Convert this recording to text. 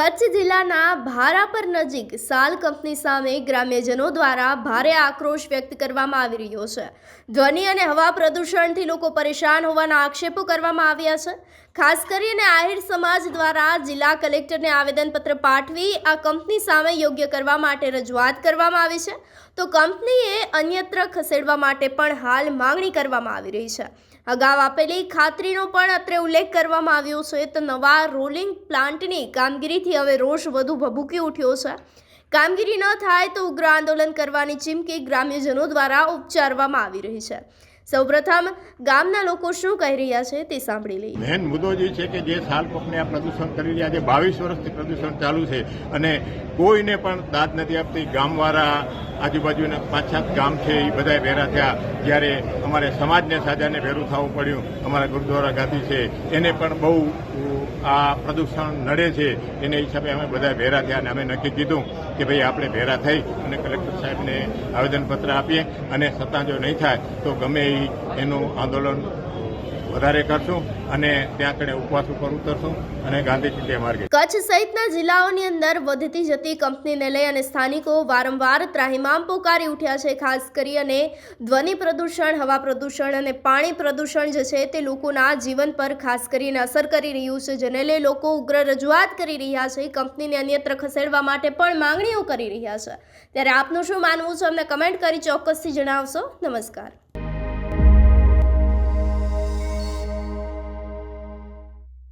કચ્છ જિલ્લાના ભારાપર નજીક સાલ કંપની સામે ગ્રામ્યજનો દ્વારા ભારે આક્રોશ વ્યક્ત કરવામાં આવી રહ્યો છે। ધ્વનિ અને હવા પ્રદૂષણથી લોકો પરેશાન હોવાના આક્ષેપો કરવામાં આવ્યા છે। ખાસ કરીને આહિર સમાજ દ્વારા જિલ્લા કલેક્ટરને આવેદનપત્ર પાઠવી આ કંપની સામે યોગ્ય કરવા માટે રજૂઆત કરવામાં આવી છે, તો કંપનીએ અન્યત્ર ખસેડવા માટે પણ હાલ માંગણી કરવામાં આવી રહી છે। અગાઉ આપેલી ખાતરીનો પણ અત્રે ઉલ્લેખ કરવામાં આવ્યો છે, તો નવા રોલિંગ પ્લાન્ટની કામગીરીથી હવે રોષ વધુ ભભૂકી ઉઠ્યો છે। કામગીરી ન થાય તો ઉગ્ર આંદોલન કરવાની ચીમકી ગ્રામ્યજનો દ્વારા ઉચ્ચારવામાં આવી રહી છે। સૌપ્રથમ ગામના લોકો શું કહી રહ્યા છે તે સાંભળી લઈએ। મેન મુદ્દો જે છે કે જે સાલ કંપની આ પ્રદૂષણ કરી રહ્યા છે, 22 વર્ષથી પ્રદૂષણ ચાલુ છે અને કોઈને પણ દાદ નથી આપતી। ગામવાળા આજુબાજુના 5-7 ગામ છે એ બધા ભેરા થયા, જ્યારે અમારે સમાજને સાજાને ભેરું થવું પડ્યું। અમારા ગુરુદ્વારા ગાદી છે એને પણ બહુ આ પ્રદૂષણ નડે છે, એને હિસાબે અમે બધા ભેરા થયા અને અમે નક્કી કીધું કે ભાઈ આપણે ભેરા થઈ અને કલેક્ટર સાહેબને આવેદનપત્ર આપીએ અને છતાં જો નહીં થાય તો ગમે એનું આંદોલન વધારે કરશું અને ત્યાં કડે ઉપવાસ ઉપર ઉતરશું અને ગાંધી ચિંધ્યા માર્ગે। કચ્છ સહિતના જિલ્લાઓની અંદર વધતી જતી કંપનીને લઈ અને સ્થાનિકો વારંવાર ત્રાહિમામ પોકારી ઉઠ્યા છે। ખાસ કરીને ધ્વનિ પ્રદૂષણ, હવા પ્રદૂષણ અને પાણી પ્રદૂષણ જે છે તે લોકોના જીવન પર ખાસ કરીને અસર કરી રહ્યું છે, જેને લઈ લોકો ઉગ્ર રજૂઆત કરી રહ્યા છે। કંપનીને અન્યત્ર ખસેડવા માટે પણ માંગણીઓ કરી રહ્યા છે। ત્યારે આપનું શું માનવું છે અમને કમેન્ટ કરી ચોક્કસથી જણાવશો। નમસ્કાર।